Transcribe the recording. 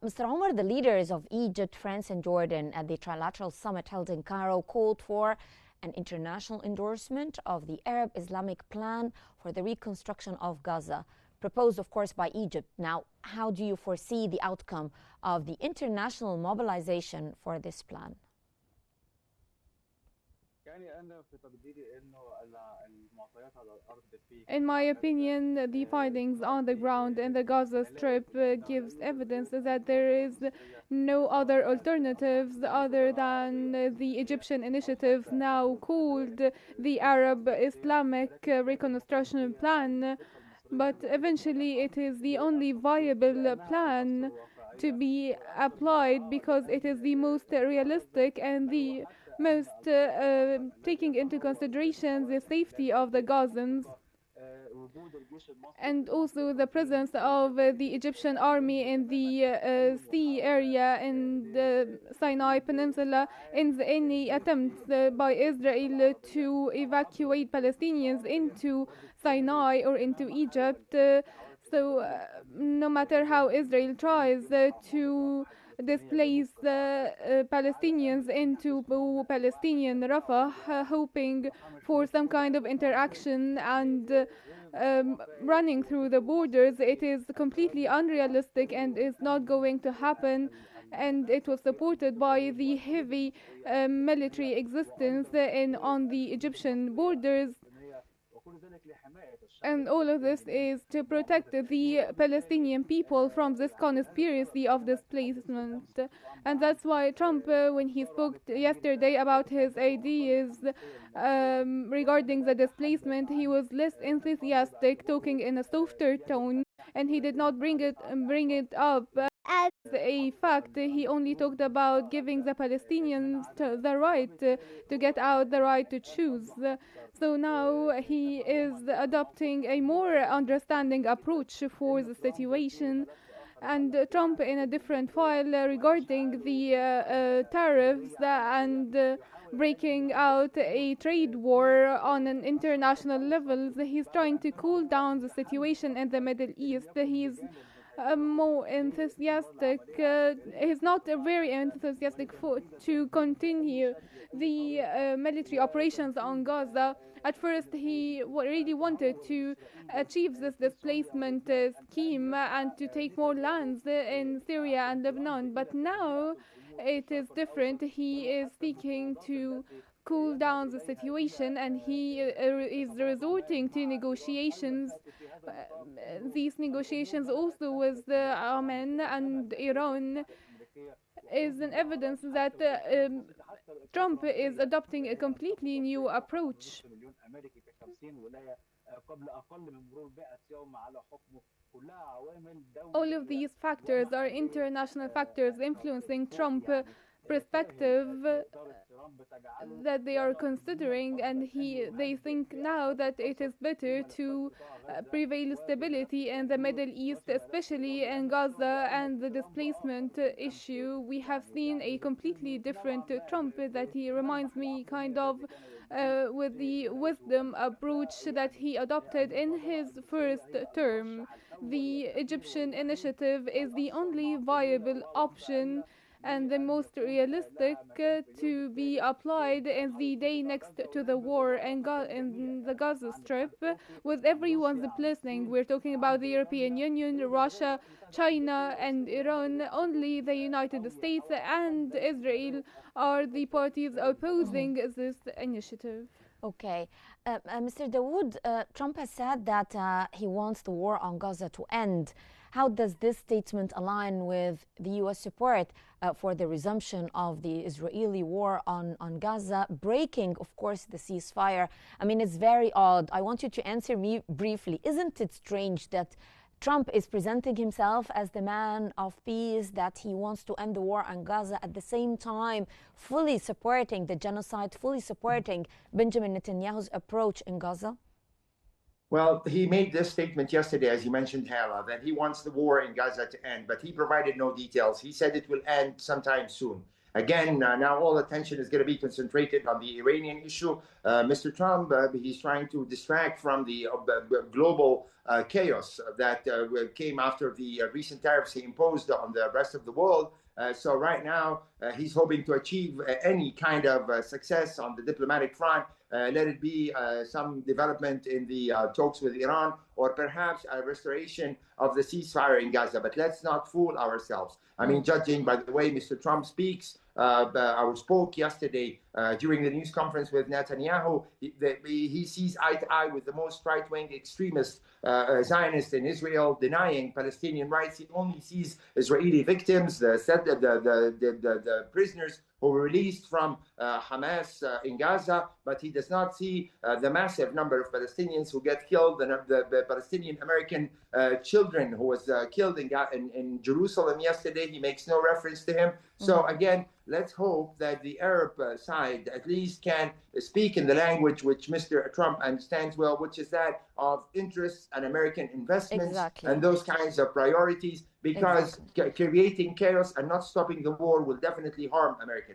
Mr. Omar, the leaders of Egypt, France, and Jordan at the trilateral summit held in Cairo called for an international endorsement of the Arab Islamic plan for the reconstruction of Gaza, proposed, of course, by Egypt. Now, how do you foresee the outcome of the international mobilization for this plan? In my opinion, the findings on the ground in the Gaza Strip gives evidence that there is no other alternatives other than the Egyptian initiative now called the Arab Islamic Reconstruction Plan. But eventually it is the only viable plan to be applied because it is the most realistic and the most taking into consideration the safety of the Gazans and also the presence of the Egyptian army in the sea area in the Sinai Peninsula in any attempt by Israel to evacuate Palestinians into Sinai or into Egypt. No matter how Israel tries to displace the Palestinians into Palestinian Rafah, hoping for some kind of interaction and running through the borders, it is completely unrealistic and is not going to happen. And it was supported by the heavy military existence on the Egyptian borders. And all of this is to protect the Palestinian people from this conspiracy of displacement. And that's why Trump, when he spoke yesterday about his ideas regarding the displacement, he was less enthusiastic, talking in a softer tone, and he did not bring it up as a fact. He only talked about giving the Palestinians the right to get out, the right to choose. So now he is adopting a more understanding approach for the situation. And Trump, in a different file regarding the tariffs and breaking out a trade war on an international level, he's trying to cool down the situation in the Middle East. He's more enthusiastic. He's not very enthusiastic to continue the military operations on Gaza. At first, he really wanted to achieve this displacement scheme and to take more lands in Syria and Lebanon. But now it is different. He is seeking to cool down the situation, and he is resorting to negotiations. These negotiations also with Oman and Iran is an evidence that Trump is adopting a completely new approach. All of these factors are international factors influencing Trump's perspective that they are considering, and they think now that it is better to prevail stability in the Middle East, especially in Gaza and the displacement issue. We have seen a completely different Trump that he reminds me kind of with the wisdom approach that he adopted in his first term. The Egyptian initiative is the only viable option and the most realistic to be applied in the day next to the war in the Gaza Strip, with everyone's blessing. We're talking about the European Union, Russia, China, and Iran. Only the United States and Israel are the parties opposing this initiative. Okay. Mr. Dawood, Trump has said that he wants the war on Gaza to end. How does this statement align with the U.S. support for the resumption of the Israeli war on Gaza, breaking, of course, the ceasefire? I mean, it's very odd. I want you to answer me briefly. Isn't it strange that Trump is presenting himself as the man of peace, that he wants to end the war on Gaza, at the same time fully supporting the genocide, fully supporting Benjamin Netanyahu's approach in Gaza? Well, he made this statement yesterday, as you mentioned, Hala, that he wants the war in Gaza to end, but he provided no details. He said it will end sometime soon. again, now all attention is going to be concentrated on the Iranian issue. Mr. Trump, he's trying to distract from the global chaos that came after the recent tariffs he imposed on the rest of the world. So right now, he's hoping to achieve any kind of success on the diplomatic front. Let it be some development in the talks with Iran, or perhaps a restoration of the ceasefire in Gaza. But let's not fool ourselves. I mean, judging by the way Mr. Trump speaks, spoke yesterday during the news conference with Netanyahu, he sees eye to eye with the most right-wing extremist Zionists in Israel, denying Palestinian rights. He only sees Israeli victims, the prisoners who were released from Hamas in Gaza, but he does not see the massive number of Palestinians who get killed, the Palestinian American children who was killed in Jerusalem yesterday. He makes no reference to him. So again, let's hope that the Arab side at least can speak in the language which Mr. Trump understands well, which is that of interests and American investments and those kinds of priorities, because creating chaos and not stopping the war will definitely harm Americans.